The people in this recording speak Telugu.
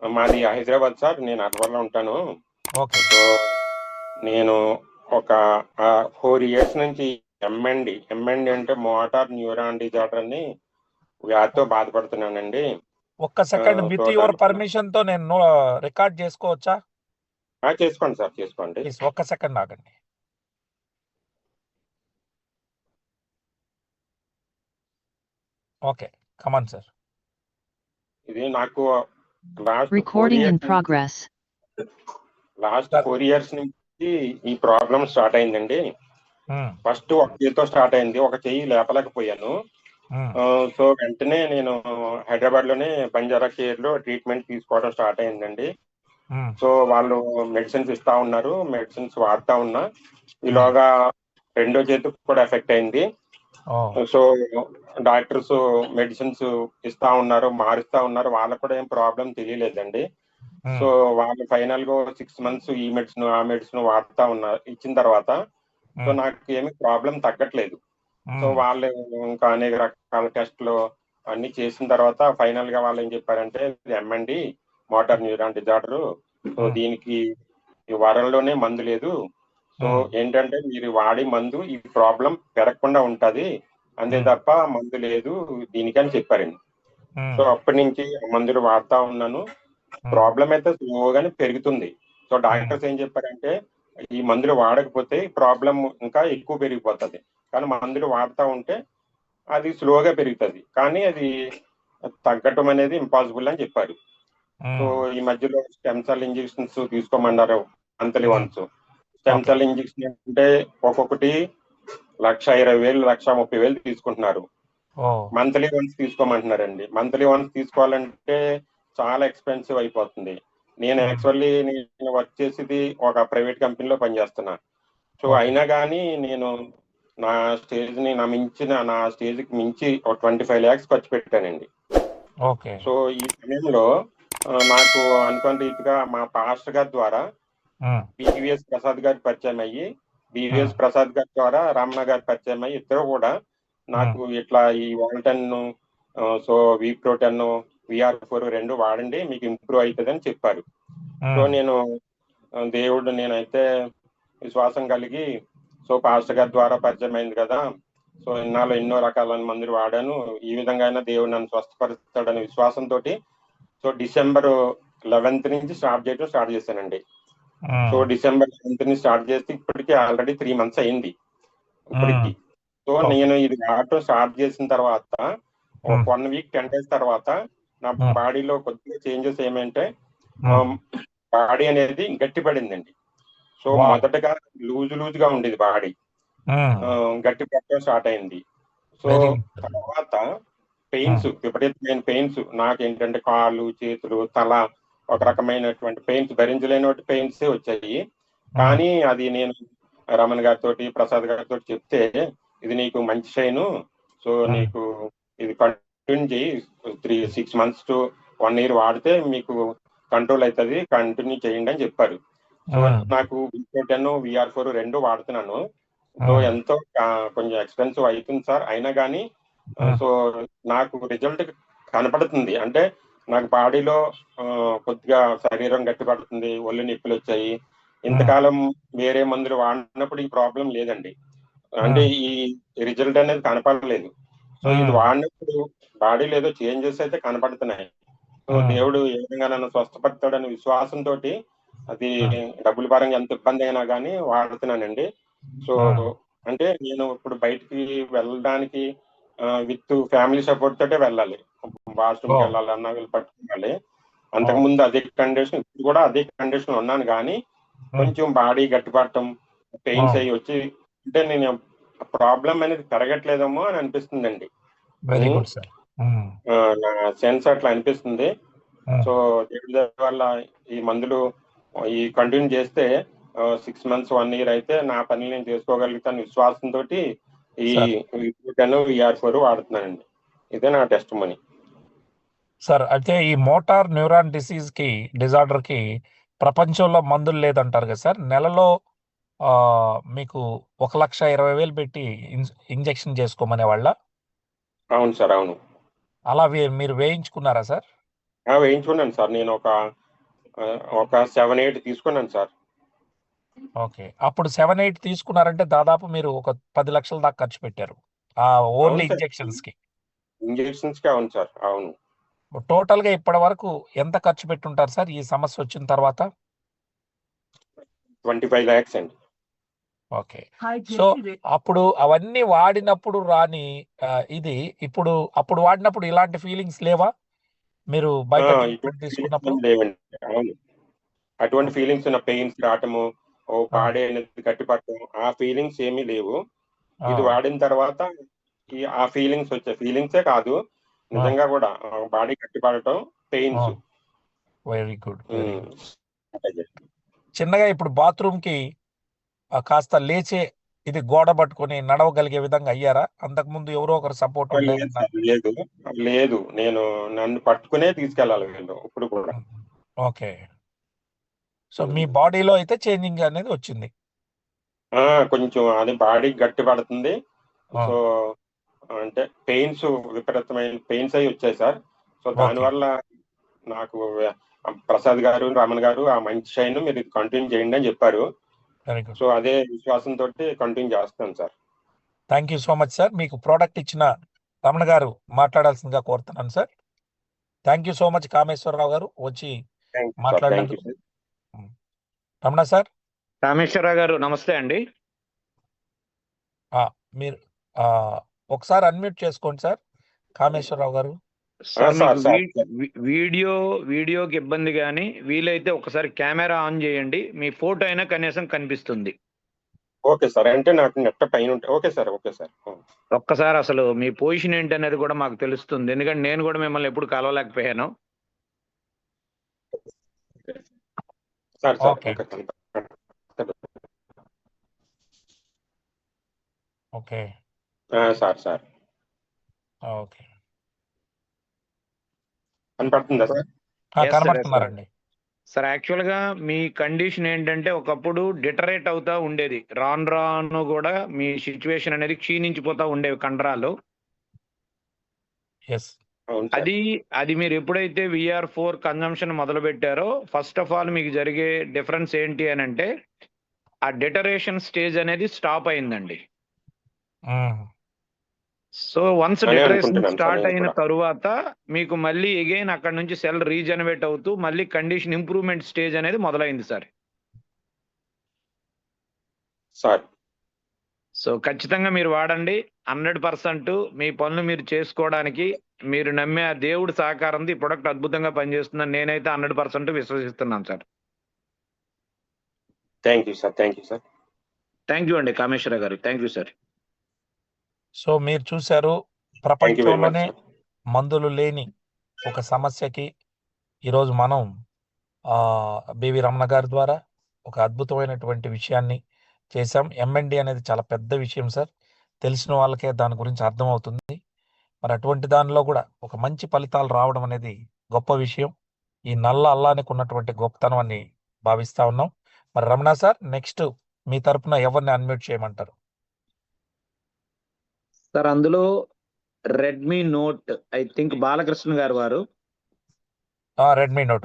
మాది హైదరాబాద్ సార్. నేను అరవల్లో ఉంటాను. ఓకే. సో నేను ఒక 4 ఇయర్స్ నుంచి ఎంఎండి అంటే మోటార్ న్యూరాన్ డిజార్డర్ అని వ్యాధితో బాధపడుతున్నానండి. ఒక్క సెకండ్ సో విత్ యువర్ దానికి పర్మిషన్ తో నేను రికార్డ్ చేసుకోవచ్చా? చేసుకోండి సార్, చేసుకోండి. ప్లీజ్ ఒక్క సెకండ్ ఆగండి. Okay, come on sir. ఇది నాకు last 4 Recording in years progress. Sir. 4 years నుంచి ఈ ప్రాబ్లం స్టార్ట్ అయిందండి. ఫస్ట్ ఒక చేయితో స్టార్ట్ అయింది, ఒక చెయ్యి లేపలేకపోయాను. సో వెంటనే నేను హైదరాబాద్ లోనే బంజారా కేర్ లో ట్రీట్మెంట్ తీసుకోవడం స్టార్ట్ అయిందండి. సో వాళ్ళు మెడిసిన్స్ ఇస్తా ఉన్నారు, మెడిసిన్స్ వాడుతా ఉన్నా. ఈలోగా రెండో చేతికి కూడా ఎఫెక్ట్ అయింది. సో డాక్టర్స్ మెడిసిన్స్ ఇస్తా ఉన్నారు, మారుస్తా ఉన్నారు. వాళ్ళకు కూడా ఏం ప్రాబ్లం తెలియలేదండి. సో వాళ్ళు ఫైనల్ గా 6 months ఈ మెడిసిన్ ఆ మెడిసిన్ వాడుతా ఉన్నారు. ఇచ్చిన తర్వాత సో నాకు ఏమి ప్రాబ్లం తగ్గట్లేదు. సో వాళ్ళు ఇంకా అనేక రకాల టెస్ట్లు అన్ని చేసిన తర్వాత ఫైనల్ గా వాళ్ళు ఏం చెప్పారంటే MMD motor neuron disorder. So దీనికి ఈ వారంలోనే మందు లేదు. సో ఏంటంటే మీరు వాడి మందు ఈ ప్రాబ్లం పెరగకుండా ఉంటది, అంతే తప్ప మందు లేదు దీనికి అని చెప్పారండి. సో అప్పటి నుంచి మందులు వాడుతా ఉన్నాను. ప్రాబ్లం అయితే స్లోగానే పెరుగుతుంది. సో డాక్టర్స్ ఏం చెప్పారంటే ఈ మందులు వాడకపోతే ప్రాబ్లం ఇంకా ఎక్కువ పెరిగిపోతుంది, కానీ మందులు వాడుతూ ఉంటే అది స్లోగా పెరుగుతుంది, కానీ అది తగ్గటం అనేది ఇంపాసిబుల్ అని చెప్పారు. సో ఈ మధ్యలో స్టెమ్ సెల్ ఇంజెక్షన్స్ తీసుకోమన్నారు monthly once. Stem cell injection అంటే ఒక్కొక్కటి 1,20,000 1,30,000 తీసుకుంటున్నారు. మంత్లీ వన్స్ తీసుకోమంటున్నారండి. మంత్లీ వన్స్ తీసుకోవాలంటే చాలా ఎక్స్పెన్సివ్ అయిపోతుంది. నేను యాక్చువల్లీ నేను వర్క్ చేసేది ఒక ప్రైవేట్ కంపెనీలో పనిచేస్తున్నా. సో అయినా కానీ నేను నా స్టేజ్కి మించి ఒక 25 lakhs ఖర్చు పెట్టానండి. సో ఈ సమయంలో నాకు అనుకున్న రీతిగా మా పాస్టర్ గారి ద్వారా బివిఎస్ ప్రసాద్ గారి పరిచయం అయ్యి, బివిఎస్ ప్రసాద్ గారి ద్వారా రమణ గారి పరిచయం అయ్యి, ఇద్దరు కూడా నాకు ఇట్లా ఈ వాల్టన్ సో విప్రోటెన్ VR4 రెండు వాడండి మీకు ఇంప్రూవ్ అవుతుంది అని చెప్పారు. సో నేను నేనైతే విశ్వాసం కలిగి సో పాస్టర్ గారి ద్వారా పరిచయం అయింది కదా, సో ఇన్నాళ్ళు ఎన్నో రకాల మందులు వాడాను, ఈ విధంగా అయినా దేవుడు నన్ను స్వస్థపరుస్తాడనే విశ్వాసంతో సో December 11th నుంచి స్టార్ట్ చేశానండి. సో December 11th నుంచి స్టార్ట్ చేస్తే ఇప్పటికీ ఆల్రెడీ 3 months అయింది ఇప్పటికి. సో నేను ఇది వాడటం స్టార్ట్ చేసిన తర్వాత 1 week 10 days తర్వాత నా బాడీలో కొద్దిగా చేంజెస్ ఏమంటే బాడీ అనేది గట్టిపడిందండి. సో మొదటగా లూజ్ గా ఉండేది బాడీ, గట్టి పడటం స్టార్ట్ అయింది. సో తర్వాత పెయిన్స్, విపరీతమైన పెయిన్స్ నాకేంటంటే కాళ్ళు చేతులు తల ఒక రకమైనటువంటి పెయిన్స్, భరించలేని పెయిన్స్ వచ్చాయి. కానీ అది నేను రమణ గారితో ప్రసాద్ గారితో చెప్తే ఇది నీకు మంచి షైను, సో నీకు ఇది కంటిన్యూ చేయి, 6 months to 1 year వాడితే మీకు కంట్రోల్ అవుతుంది, కంటిన్యూ చేయండి అని చెప్పారు. సో నాకు VR4 రెండు వాడుతున్నాను. సో ఎంతో కొంచెం ఎక్స్పెన్సివ్ అవుతుంది సార్, అయినా కానీ సో నాకు రిజల్ట్ కనపడుతుంది. అంటే నాకు బాడీలో కొద్దిగా శరీరం గట్టిపడుతుంది, ఒళ్ళు నొప్పులు వచ్చాయి. ఇంతకాలం వేరే మందులు వాడినప్పుడు ఈ ప్రాబ్లం లేదండి, అంటే ఈ రిజల్ట్ అనేది కనపడలేదు. సో ఇది వాడినప్పుడు బాడీలో ఏదో చేంజెస్ అయితే కనపడుతున్నాయి. సో దేవుడు ఏ విధంగా నన్ను స్వస్థపడతాడనే విశ్వాసంతో అది డబ్బుల పరంగా ఎంత ఇబ్బంది అయినా కానీ వాడుతున్నానండి. సో అంటే నేను ఇప్పుడు బయటికి వెళ్ళడానికి విత్ ఫ్యామిలీ సపోర్ట్ తోటే వెళ్ళాలి, వాష్రూమ్కి వెళ్ళాలన్నా వీళ్ళు పట్టుకోవాలి. అంతకుముందు అదే కండిషన్, ఇప్పుడు కూడా అదే కండిషన్ ఉన్నాను, కానీ కొంచెం బాడీ గట్టిపడటం పెయిన్స్ అయ్యి వచ్చి అంటే నేను ప్రాబ్లం అనేది పెరగట్లేదేమో అని అనిపిస్తుందండి. నా సెన్స్ అట్లా అనిపిస్తుంది. సో దేవుడి వల్ల ఈ మందులు ఈ కంటిన్యూ చేస్తే 6 months 1 year అయితే నా పని నేను చేసుకోగలుగుతాను విశ్వాసంతో ఈ VR4 వాడుతున్నానండి. ఇదే నా టెస్ట్ మనీ సార్. అయితే ఈ మోటార్ న్యూరాన్ డిజార్డర్ కి ప్రపంచంలో మందులు లేదంటారు కదా సార్. నెలలో మీకు 1,20,000 పెట్టి ఇంజెక్షన్ చేసుకోమనే వాళ్ళ? అవును సార్, అవును. అలా మీరు వేయించుకున్నారా సార్? వేయించుకున్నాను సార్. నేను ఒక 7-8 తీసుకున్నాను సార్. ఓకే. అప్పుడు 7-8 తీసుకున్నారంటే దాదాపు మీరు ఒక 10 లక్షల దాకా ఖర్చు పెట్టారు. ఓన్లీ అవును సార్. ఇంజెక్షన్స్‌కి. ఇంజెక్షన్స్‌కి అవును సార్. అవును. టోటల్‌గా ఇప్పటి వరకు ఎంత ఖర్చు పెట్టుంటారు సార్ ఈ సమస్య వచ్చిన తర్వాత? 25 lakhs అండి. ఓకే. సో, అప్పుడు అవన్నీ వాడినప్పుడు రాని ఇది అప్పుడు వాడినప్పుడు ఇలాంటి ఫీలింగ్స్ లేవా? మీరు బయట ఇటువంటి ట్రీట్మెంట్ ఫీలింగ్స్ తీసుకున్నప్పుడు? ఏమి లేవండి. అవును. అటువంటి ఓకే. ఫీలింగ్స్ పెయిన్స్ రావటము, బాడీ అనేది గట్టిపడటం, ఆ ఫీలింగ్స్ ఏమీ లేవు. ఇది వాడిన తర్వాత ఆ ఫీలింగ్స్ వచ్చాయి. ఫీలింగ్సే కాదు, నిజంగా కూడా బాడీ గట్టిపడటం, pains. Very good. Very good. అదే. చిన్నగా ఇప్పుడు బాత్రూమ్‌కి కాస్త లేచే ఇది గోడ పట్టుకొని నడవగలిగే విధంగా అయ్యారా? అంతకుముందు ఎవరో ఒకరు సపోర్ట్ ఉండే లేదు సార్. లేదు. లేదు. నన్ను పట్టుకునే తీసుకెళ్ళాలి వీళ్ళు ఇప్పుడు కూడా. ఓకే. సో, మీ బాడీలో అయితే చేంజింగ్ అనేది వచ్చింది. కొంచెం అది బాడీ గట్టి పడుతుంది. ఆ! సో, అంటే విపరీతమైన పెయిన్స్ అయి వచ్చాయి సార్. So, okay. దానివల్ల నాకు ప్రసాద్ గారు, రమణ గారు ఆ మంచి షైన్ మీరు కంటిన్యూ చేయండి అని చెప్పారు. Very good. సో, అదే విశ్వాసంతోటి కంటిన్యూ చేస్తున్నాను sir. Thank you so much sir. మీకు ప్రొడక్ట్ ఇచ్చిన రమణ గారు మాట్లాడాల్సిందిగా కోరుతున్నాను sir. Thank you so much Kameswara Rao గారు వచ్చి thank you sir. Thank you మాట్లాడినందుకు. సార్. రమణ సార్, రామేశ్వరరావు గారు నమస్తే అండి. మీరు ఒకసారి అన్మ్యూట్ చేసుకోండి సార్ కామేశ్వరరావు గారు. సార్ సార్, మీకు సార్. వీడియోకి ఇబ్బంది కానీ వీలైతే ఒకసారి కెమెరా ఆన్ చేయండి. మీ ఫోటో అయినా కనీసం కనిపిస్తుంది. Okay sir. అంటే నాకు నెట్ పైన ఉంటాయి. Okay sir. Okay sir. ఒక్కసారి అసలు మీ పొజిషన్ ఏంటి అనేది కూడా మాకు తెలుస్తుంది. ఎందుకంటే నేను కూడా మిమ్మల్ని ఎప్పుడు కలవలేకపోయాను. Sir. Okay. Okay. Sir. Okay. కనపడుతుందా సార్? Yes, sir. కనబడుతున్నారండి. సార్ యాక్చువల్గా మీ కండిషన్ ఏంటంటే ఒకప్పుడు డిటరేట్ అవుతా ఉండేది. రాను కూడా మీ సిచ్యువేషన్ అనేది క్షీణించిపోతా ఉండేవి కండరాలు. ఎస్. అవును సార్. అది మీరు ఎప్పుడైతే VR4 కన్జంప్షన్ మొదలు పెట్టారో ఫస్ట్ ఆఫ్ ఆల్ మీకు జరిగే డిఫరెన్స్ ఏంటి అని అంటే ఆ డిటరేషన్ స్టేజ్ అనేది స్టాప్ అయిందండి. సో వన్స్ అదే డిటరేషన్ అనుకుంటున్నాను సార్ స్టార్ట్ నేను అయిన కూడా. తరువాత మీకు మళ్ళీ అగైన్ అక్కడ నుంచి సెల్ రీజనరేట్ అవుతూ మళ్ళీ కండిషన్ ఇంప్రూవ్మెంట్ స్టేజ్ అనేది మొదలైంది సార్. సార్. సో ఖచ్చితంగా మీరు వాడండి. 100% మీ పనులు మీరు చేసుకోవడానికి మీరు నమ్మే ఆ దేవుడి సహకారంతో ఈ ప్రొడక్ట్ అద్భుతంగా పనిచేస్తుందని నేనైతే 100% విశ్వసిస్తున్నాను sir. Thank you sir. Thank you sir. Thank you అండి Kameswara garu. Thank you sir. So మీరు చూశారు, థ్యాంక్ యూ వెరీ మచ్ ప్రపంచంలోనే సార్. మందులు లేని ఒక సమస్యకి ఈరోజు మనం బివి రమణ గారి ద్వారా ఒక అద్భుతమైనటువంటి విషయాన్ని చేశాం. ఎంఎన్డి అనేది చాలా పెద్ద విషయం సార్. తెలిసిన వాళ్ళకే దాని గురించి అర్థమవుతుంది. మరి అటువంటి దానిలో కూడా ఒక మంచి ఫలితాలు రావడం అనేది గొప్ప విషయం. ఈ నల్ల అల్లానికి ఉన్నటువంటి గొప్పతనం అని భావిస్తా ఉన్నాం. మరి రమణ సార్, నెక్స్ట్ మీ తరపున ఎవరిని అన్మ్యూట్ చేయమంటారు? సార్ అందులో Redmi note I think Balakrishna గారు వారు రెడ్మీ నోట్